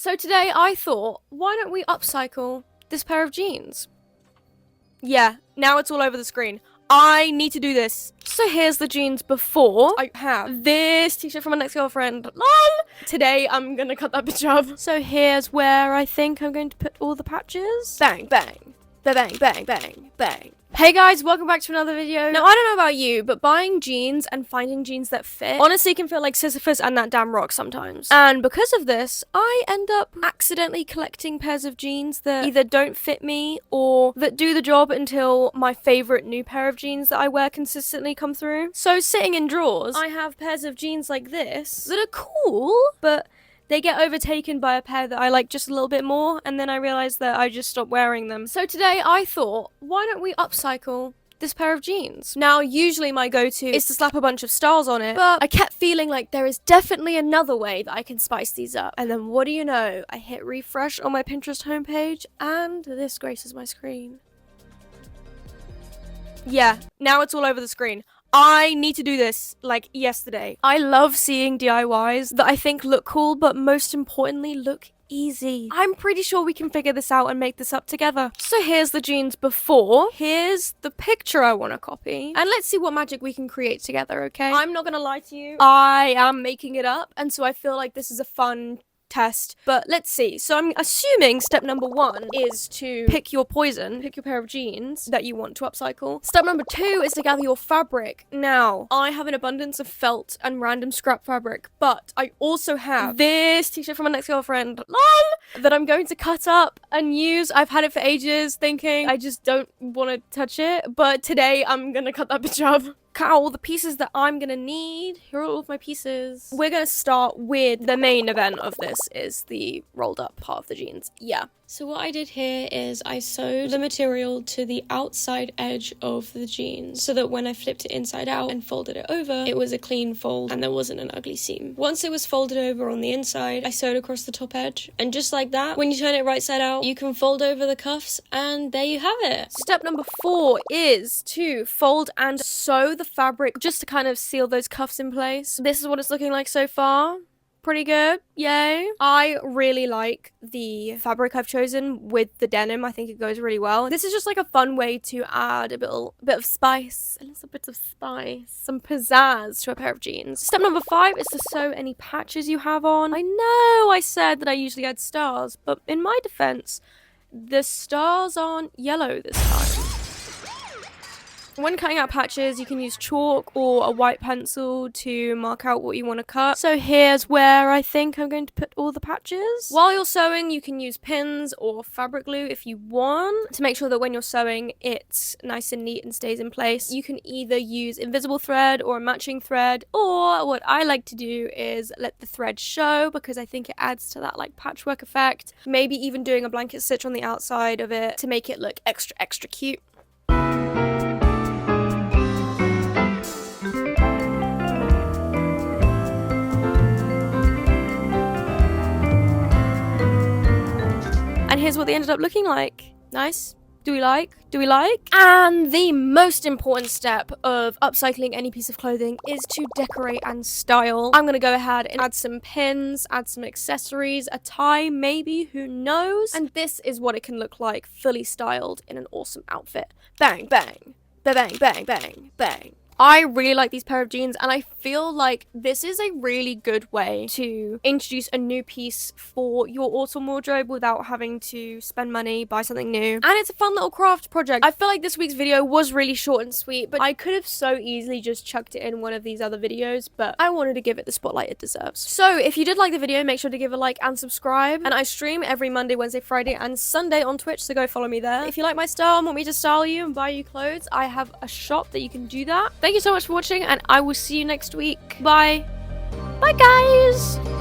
So today I thought, why don't we upcycle this pair of jeans? Yeah, now it's all over the screen. I need to do this. So here's the jeans before. I have this t-shirt from my next-girlfriend. LOL! Today I'm gonna cut that bitch up. So here's where I think I'm going to put all the patches. Bang, bang. Bang, bang, bang, bang. Hey guys, welcome back to another video. Now, I don't know about you, but buying jeans and finding jeans that fit honestly can feel like Sisyphus and that damn rock sometimes. And because of this, I end up accidentally collecting pairs of jeans that either don't fit me or that do the job until my favorite new pair of jeans that I wear consistently come through. So sitting in drawers, I have pairs of jeans like this that are cool, but they get overtaken by a pair that I like just a little bit more, and then I realized that I just stopped wearing them. So today I thought, why don't we upcycle this pair of jeans? Now, usually my go-to is to slap a bunch of stars on it, but I kept feeling like there is definitely another way that I can spice these up. And then what do you know? I hit refresh on my Pinterest homepage, and this graces my screen. Yeah, now it's all over the screen. I need to do this, like, yesterday. I love seeing DIYs that I think look cool, but most importantly, look easy. I'm pretty sure we can figure this out and make this up together. So here's the jeans before. Here's the picture I want to copy. And let's see what magic we can create together, okay? I'm not gonna lie to you. I am making it up, and so I feel like this is a fun test, but let's see. So I'm assuming step number 1 is to pick your poison, pick your pair of jeans that you want to upcycle. Step number 2 is to gather your fabric. Now, I have an abundance of felt and random scrap fabric, but I also have this t-shirt from my next-girlfriend, LOL, that I'm going to cut up and use. I've had it for ages, thinking I just don't want to touch it, but today I'm gonna cut that bitch up. Cut out all the pieces that I'm gonna need. Here are all of my pieces. We're gonna start with the main event of this, is the rolled up part of the jeans. Yeah. So what I did here is I sewed the material to the outside edge of the jeans so that when I flipped it inside out and folded it over, it was a clean fold and there wasn't an ugly seam. Once it was folded over on the inside, I sewed across the top edge. And just like that, when you turn it right side out, you can fold over the cuffs and there you have it. Step number 4 is to fold and sew the fabric just to kind of seal those cuffs in place. This is what it's looking like so far. Pretty good, yay. I really like the fabric I've chosen with the denim. I think it goes really well. This is just like a fun way to add a bit of spice, a little bit of spice, some pizzazz to a pair of jeans. Step number 5 is to sew any patches you have on. I know I said that I usually add stars, but in my defense, the stars aren't yellow this time. When cutting out patches, you can use chalk or a white pencil to mark out what you want to cut. So here's where I think I'm going to put all the patches. While you're sewing, you can use pins or fabric glue if you want to make sure that when you're sewing, it's nice and neat and stays in place. You can either use invisible thread or a matching thread, or what I like to do is let the thread show because I think it adds to that like patchwork effect. Maybe even doing a blanket stitch on the outside of it to make it look extra cute. And here's what they ended up looking like. Nice. Do we like? Do we like? And the most important step of upcycling any piece of clothing is to decorate and style. I'm gonna go ahead and add some pins, add some accessories, a tie maybe, who knows? And this is what it can look like fully styled in an awesome outfit. Bang, bang, bang, bang, bang, bang. I really like these pair of jeans, and I feel like this is a really good way to introduce a new piece for your autumn wardrobe without having to spend money, buy something new. And it's a fun little craft project. I feel like this week's video was really short and sweet, but I could have so easily just chucked it in one of these other videos, but I wanted to give it the spotlight it deserves. So if you did like the video, make sure to give a like and subscribe. And I stream every Monday, Wednesday, Friday, and Sunday on Twitch, so go follow me there. If you like my style and want me to style you and buy you clothes, I have a shop that you can do that. Thank you so much for watching, and I will see you next week. Bye. Bye, guys.